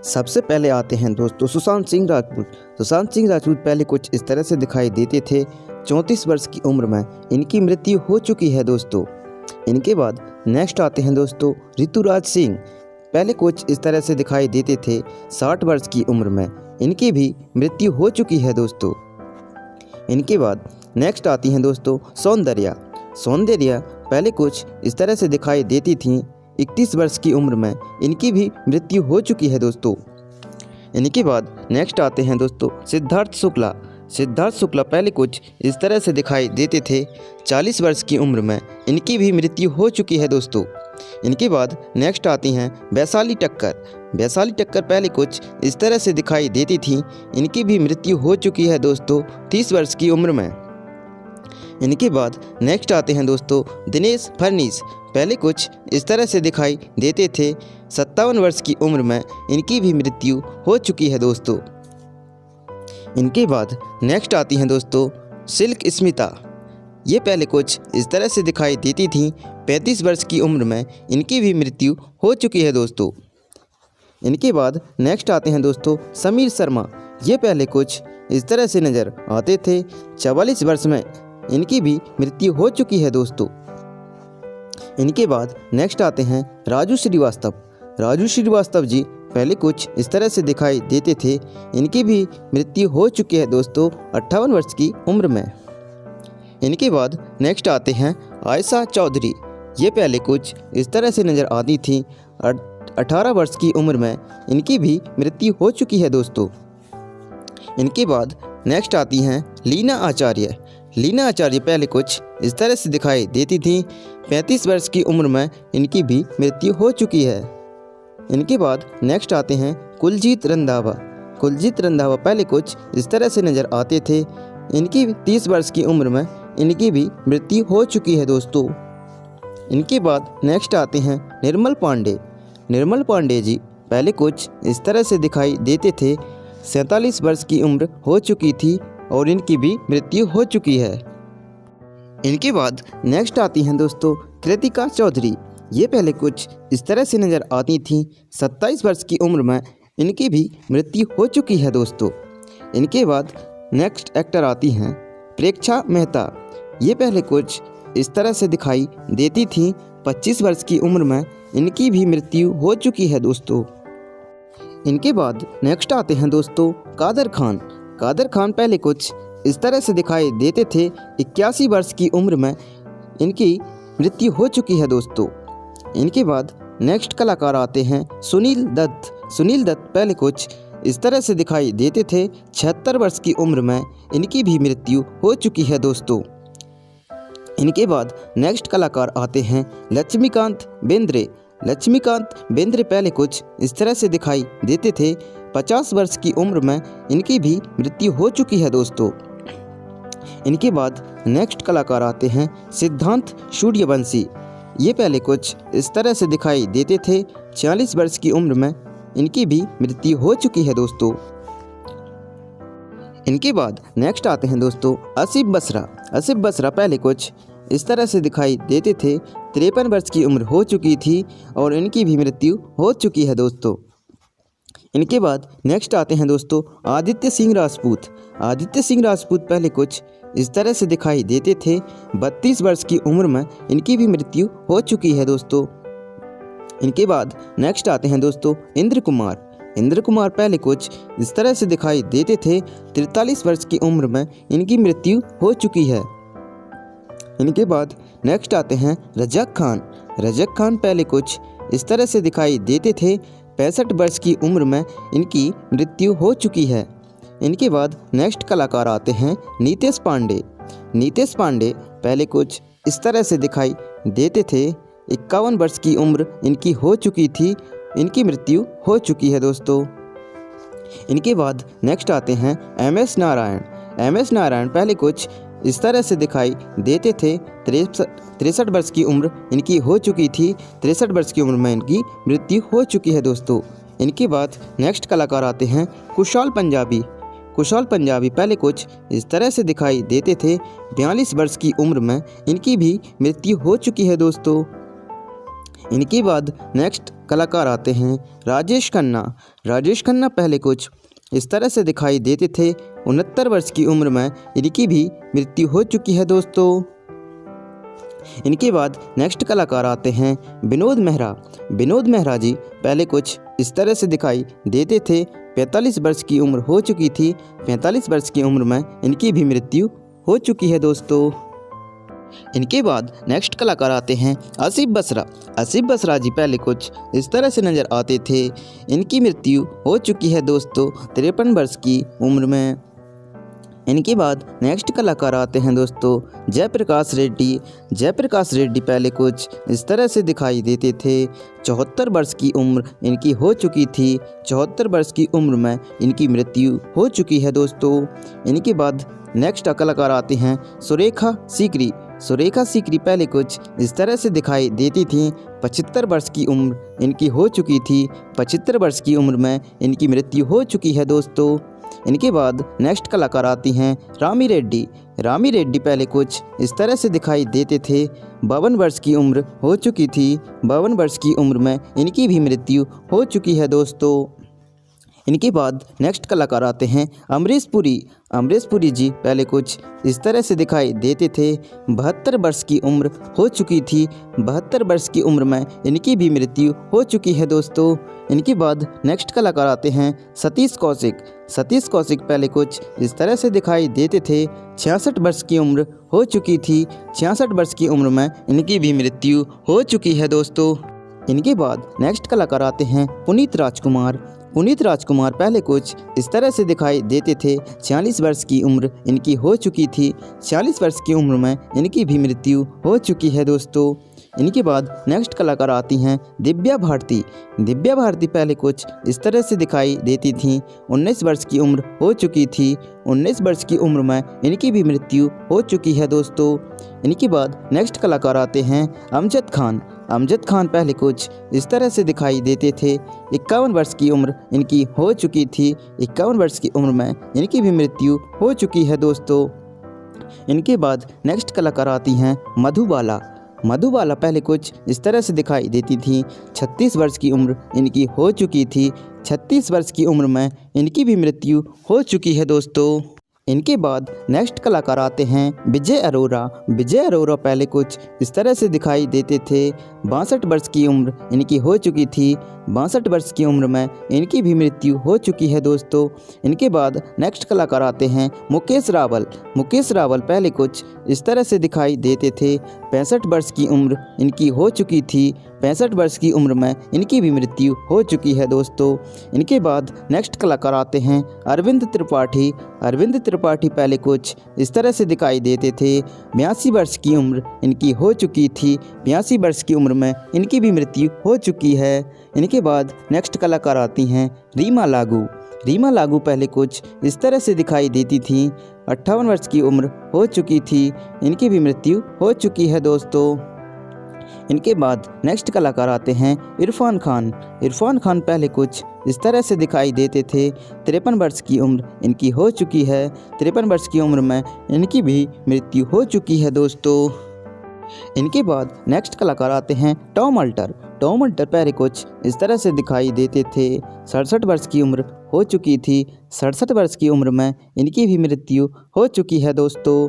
सबसे पहले आते हैं दोस्तों सुशांत सिंह राजपूत। सुशांत सिंह राजपूत पहले कुछ इस तरह से दिखाई देते थे। 34 वर्ष की उम्र में इनकी मृत्यु हो चुकी है दोस्तों। इनके बाद नेक्स्ट आते हैं दोस्तों ऋतुराज सिंह। पहले कुछ इस तरह से दिखाई देते थे। 60 वर्ष की उम्र में इनकी भी मृत्यु हो चुकी है दोस्तों। इनके बाद नेक्स्ट आती हैं दोस्तों सौंदर्या। सौंदर्या पहले कुछ इस तरह से दिखाई देती थीं। 31 वर्ष की उम्र में इनकी भी मृत्यु हो चुकी है दोस्तों। इनके बाद नेक्स्ट आते हैं दोस्तों सिद्धार्थ शुक्ला। सिद्धार्थ शुक्ला पहले कुछ इस तरह से दिखाई देते थे। 40 वर्ष की उम्र में इनकी भी मृत्यु हो चुकी है दोस्तों। इनके बाद नेक्स्ट आती हैं वैशाली टक्कर। वैशाली टक्कर पहले कुछ इस तरह से दिखाई देती थी। इनकी भी मृत्यु हो चुकी है दोस्तों 30 वर्ष की उम्र में। इनके बाद नेक्स्ट आते हैं दोस्तों दिनेश फडणवीस। पहले कुछ इस तरह से दिखाई देते थे। 57 वर्ष की उम्र में इनकी भी मृत्यु हो चुकी है दोस्तों। इनके बाद नेक्स्ट आती हैं दोस्तों सिल्क स्मिता। ये पहले कुछ इस तरह से दिखाई देती थीं। 35 वर्ष की उम्र में इनकी भी मृत्यु हो चुकी है दोस्तों। इनके बाद नेक्स्ट आते हैं दोस्तों समीर शर्मा। ये पहले कुछ इस तरह से नज़र आते थे। 44 वर्ष में इनकी भी मृत्यु हो चुकी है दोस्तों। इनके बाद नेक्स्ट आते हैं राजू श्रीवास्तव। राजू श्रीवास्तव जी पहले कुछ इस तरह से दिखाई देते थे। इनकी भी मृत्यु हो चुकी है दोस्तों 58 वर्ष की उम्र में। इनके बाद नेक्स्ट आते हैं आयशा चौधरी। ये पहले कुछ इस तरह से नज़र आती थी। 18 वर्ष की उम्र में इनकी भी मृत्यु हो चुकी है दोस्तों। इनके बाद नेक्स्ट आती हैं लीना आचार्य। लीना आचार्य पहले कुछ इस तरह से दिखाई देती थी। 35 वर्ष की उम्र में इनकी भी मृत्यु हो चुकी है। इनके बाद नेक्स्ट आते हैं कुलजीत रंधावा। कुलजीत रंधावा पहले कुछ इस तरह से नज़र आते थे। इनकी 30 वर्ष की उम्र में इनकी भी मृत्यु हो चुकी है दोस्तों। इनके बाद नेक्स्ट आते हैं निर्मल पांडे। निर्मल पांडे जी पहले कुछ इस तरह से दिखाई देते थे। 47 वर्ष की उम्र हो चुकी थी और इनकी भी मृत्यु हो चुकी है। इनके बाद नेक्स्ट आती हैं दोस्तों कृतिका चौधरी। ये पहले कुछ इस तरह से नज़र आती थीं। 27 वर्ष की उम्र में इनकी भी मृत्यु हो चुकी है दोस्तों। इनके बाद नेक्स्ट एक्टर आती हैं प्रेक्षा मेहता। ये पहले कुछ इस तरह से दिखाई देती थीं। 25 वर्ष की उम्र में इनकी भी मृत्यु हो चुकी है दोस्तों। इनके बाद नेक्स्ट आते हैं दोस्तों कादर खान। कादर खान पहले कुछ इस तरह से दिखाई देते थे। 81 वर्ष की उम्र में इनकी मृत्यु हो चुकी है दोस्तों। इनके बाद नेक्स्ट कलाकार आते हैं सुनील दत्त। सुनील दत्त पहले कुछ इस तरह से दिखाई देते थे। 76 वर्ष की उम्र में इनकी भी मृत्यु हो चुकी है दोस्तों। इनके बाद नेक्स्ट कलाकार आते हैं लक्ष्मीकांत बेंद्रे। लक्ष्मीकांत बेंद्रे पहले कुछ इस तरह से दिखाई देते थे। 50 वर्ष की उम्र में इनकी भी मृत्यु हो चुकी है दोस्तों। इनके बाद नेक्स्ट कलाकार आते हैं सिद्धांत सूर्यवंशी। ये पहले कुछ इस तरह से दिखाई देते थे। 40 वर्ष की उम्र में इनकी भी मृत्यु हो चुकी है दोस्तों। इनके बाद नेक्स्ट आते हैं दोस्तों आसिफ बसरा। आसिफ बसरा पहले कुछ इस तरह से दिखाई देते थे। 53 वर्ष की उम्र हो चुकी थी और इनकी भी मृत्यु हो चुकी है दोस्तों। इनके बाद नेक्स्ट आते हैं दोस्तों आदित्य सिंह राजपूत। आदित्य सिंह राजपूत पहले कुछ इस तरह से दिखाई देते थे। 32 वर्ष की उम्र में इनकी भी मृत्यु हो चुकी है दोस्तों। इनके बाद नेक्स्ट आते हैं दोस्तों इंद्र कुमार। इंद्र कुमार पहले कुछ इस तरह से दिखाई देते थे। 43 वर्ष की उम्र में इनकी मृत्यु हो चुकी है। इनके बाद नेक्स्ट आते हैं रजक खान। रजक खान पहले कुछ इस तरह से दिखाई देते थे। 65 वर्ष की उम्र में इनकी मृत्यु हो चुकी है। इनके बाद नेक्स्ट कलाकार आते हैं नीतेश पांडे। नीतेश पांडे पहले कुछ इस तरह से दिखाई देते थे। 51 वर्ष की उम्र इनकी हो चुकी थी। इनकी मृत्यु हो चुकी है दोस्तों। इनके बाद नेक्स्ट आते हैं एम.एस. नारायण। एम.एस. नारायण पहले कुछ इस तरह से दिखाई देते थे। 63 वर्ष की उम्र इनकी हो चुकी थी। 63 वर्ष की उम्र में इनकी मृत्यु हो चुकी है दोस्तों। इनके बाद नेक्स्ट कलाकार आते हैं कुशाल पंजाबी। कुशाल पंजाबी पहले कुछ इस तरह से दिखाई देते थे। 42 वर्ष की उम्र में इनकी भी मृत्यु हो चुकी है दोस्तों। इनके बाद नेक्स्ट कलाकार आते हैं राजेश खन्ना। राजेश खन्ना पहले कुछ इस तरह से दिखाई देते थे। 69 वर्ष की उम्र में इनकी भी मृत्यु हो चुकी है दोस्तों। इनके बाद नेक्स्ट कलाकार आते हैं विनोद मेहरा। विनोद मेहरा जी पहले कुछ इस तरह से दिखाई देते थे। 45 वर्ष की उम्र हो चुकी थी। 45 वर्ष की उम्र में इनकी भी मृत्यु हो चुकी है दोस्तों। इनके बाद नेक्स्ट कलाकार आते हैं आसिफ बसरा। आसिफ बसरा जी पहले कुछ इस तरह से नज़र आते थे। इनकी मृत्यु हो चुकी है दोस्तों 53 वर्ष की उम्र में। इनके बाद नेक्स्ट कलाकार आते हैं दोस्तों जयप्रकाश रेड्डी। जयप्रकाश रेड्डी पहले कुछ इस तरह से दिखाई देते थे। 74 वर्ष की उम्र इनकी हो चुकी थी। 74 वर्ष की उम्र में इनकी मृत्यु हो चुकी है दोस्तों। इनके बाद नेक्स्ट कलाकार आते हैं सुरेखा सीकरी। सुरेखा सीकरी पहले कुछ इस तरह से दिखाई देती थी। 75 वर्ष की उम्र इनकी हो चुकी थी। 75 वर्ष की उम्र में इनकी मृत्यु हो चुकी है दोस्तों। इनके बाद नेक्स्ट कलाकार आती हैं रामी रेड्डी। रामी रेड्डी पहले कुछ इस तरह से दिखाई देते थे। 52 वर्ष की उम्र हो चुकी थी। 52 वर्ष की उम्र में इनकी भी मृत्यु हो चुकी है दोस्तों। इनके बाद नेक्स्ट कलाकार आते हैं अमरीश पुरी। अमरीश पुरी जी पहले कुछ इस तरह से दिखाई देते थे। 72 वर्ष की उम्र हो चुकी थी। 72 वर्ष की उम्र में इनकी भी मृत्यु हो चुकी है दोस्तों। इनके बाद नेक्स्ट कलाकार आते हैं सतीश कौशिक। सतीश कौशिक पहले कुछ इस तरह से दिखाई देते थे। 66 वर्ष की उम्र हो चुकी थी। 66 वर्ष की उम्र में इनकी भी मृत्यु हो चुकी है दोस्तों। इनके बाद नेक्स्ट कलाकार आते हैं पुनीत राजकुमार। पुनीत राजकुमार पहले कुछ इस तरह से दिखाई देते थे। 46 वर्ष की उम्र इनकी हो चुकी थी। 46 वर्ष की उम्र में इनकी भी मृत्यु हो चुकी है दोस्तों। इनके बाद नेक्स्ट कलाकार आती हैं दिव्या भारती। दिव्या भारती पहले कुछ इस तरह से दिखाई देती थी। 19 वर्ष की उम्र हो चुकी थी। 19 वर्ष की उम्र में इनकी भी मृत्यु हो चुकी है दोस्तों। इनके बाद नेक्स्ट कलाकार आते हैं अमजद खान। अमजद खान पहले कुछ इस तरह से दिखाई देते थे। 51 वर्ष की उम्र इनकी हो चुकी थी। 51 वर्ष की उम्र में इनकी भी मृत्यु हो चुकी है दोस्तों। इनके बाद नेक्स्ट कलाकार आती हैं मधुबाला। मधुबाला पहले कुछ इस तरह से दिखाई देती थी। 36 वर्ष की उम्र इनकी हो चुकी थी। 36 वर्ष की उम्र में इनकी भी मृत्यु हो चुकी है दोस्तों। इनके बाद नेक्स्ट कलाकार आते हैं विजय अरोरा। विजय अरोरा पहले कुछ इस तरह से दिखाई देते थे। 62 वर्ष की उम्र इनकी हो चुकी थी। 62 वर्ष की उम्र में इनकी भी मृत्यु हो चुकी है दोस्तों। इनके बाद नेक्स्ट कलाकार आते हैं मुकेश रावल। मुकेश रावल पहले कुछ इस तरह से दिखाई देते थे। 65 वर्ष की उम्र इनकी हो चुकी थी। 65 वर्ष की उम्र में इनकी भी मृत्यु हो चुकी है दोस्तों। इनके बाद नेक्स्ट कलाकार आते हैं अरविंद त्रिपाठी। अरविंद त्रिपाठी पहले कुछ इस तरह से दिखाई देते थे। 82 वर्ष की उम्र इनकी हो चुकी थी। 82 वर्ष की उम्र में इनकी भी मृत्यु हो चुकी है। इनके बाद नेक्स्ट कलाकार आती हैं रीमा लागू। रीमा लागू पहले कुछ इस तरह से दिखाई देती थी। 58 वर्ष की उम्र हो चुकी थी। इनकी भी मृत्यु हो चुकी है दोस्तों। इनके बाद नेक्स्ट कलाकार आते हैं इरफान खान। इरफान खान पहले कुछ इस तरह से दिखाई देते थे। 53 वर्ष की उम्र इनकी हो चुकी है। 53 वर्ष की उम्र में इनकी भी मृत्यु हो चुकी है दोस्तों। इनके बाद नेक्स्ट कलाकार आते हैं टॉम अल्टर। टॉम अल्टर पहले कुछ इस तरह से दिखाई देते थे। 67 वर्ष की उम्र हो चुकी थी। 67 वर्ष की उम्र में इनकी भी मृत्यु हो चुकी है दोस्तों।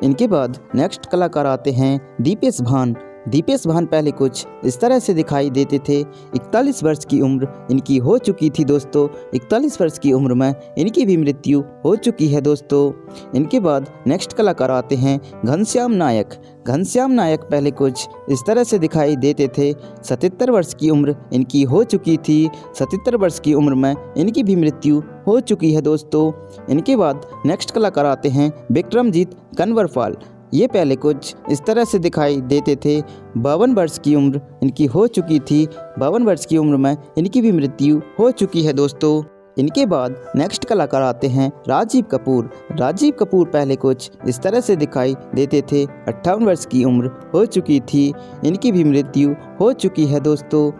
इनके बाद नेक्स्ट कलाकार आते हैं दीपेश भान। दीपेश भान पहले कुछ इस तरह से दिखाई देते थे। 41 वर्ष की उम्र इनकी हो चुकी थी दोस्तों। 41 वर्ष की उम्र में इनकी भी मृत्यु हो चुकी है दोस्तों। इनके बाद नेक्स्ट कलाकार आते हैं घनश्याम नायक। घनश्याम नायक पहले कुछ इस तरह से दिखाई देते थे। 77 वर्ष की उम्र इनकी हो चुकी थी। 77 वर्ष की उम्र में इनकी भी मृत्यु हो चुकी है दोस्तों। इनके बाद नेक्स्ट कलाकार आते हैं विक्रमजीत कन्वरपाल। ये पहले कुछ इस तरह से दिखाई देते थे। 52 वर्ष की उम्र इनकी हो चुकी थी। 52 वर्ष की उम्र में इनकी भी मृत्यु हो चुकी है दोस्तों। इनके बाद नेक्स्ट कलाकार आते हैं राजीव कपूर। राजीव कपूर पहले कुछ इस तरह से दिखाई देते थे। 58 वर्ष की उम्र हो चुकी थी। इनकी भी मृत्यु हो चुकी है दोस्तों।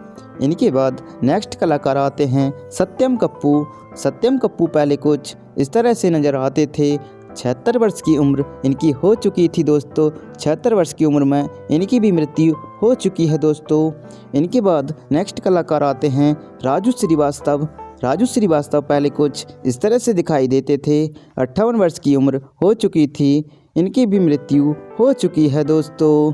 इनके बाद नेक्स्ट कलाकार आते हैं सत्यम कप्पू। सत्यम कप्पू पहले कुछ इस तरह से नज़र आते थे। 76 वर्ष की उम्र इनकी हो चुकी थी दोस्तों। 76 वर्ष की उम्र में इनकी भी मृत्यु हो चुकी है दोस्तों। इनके बाद नेक्स्ट कलाकार आते हैं राजू श्रीवास्तव। राजू श्रीवास्तव पहले कुछ इस तरह से दिखाई देते थे। 58 वर्ष की उम्र हो चुकी थी, इनकी भी मृत्यु हो चुकी है दोस्तों।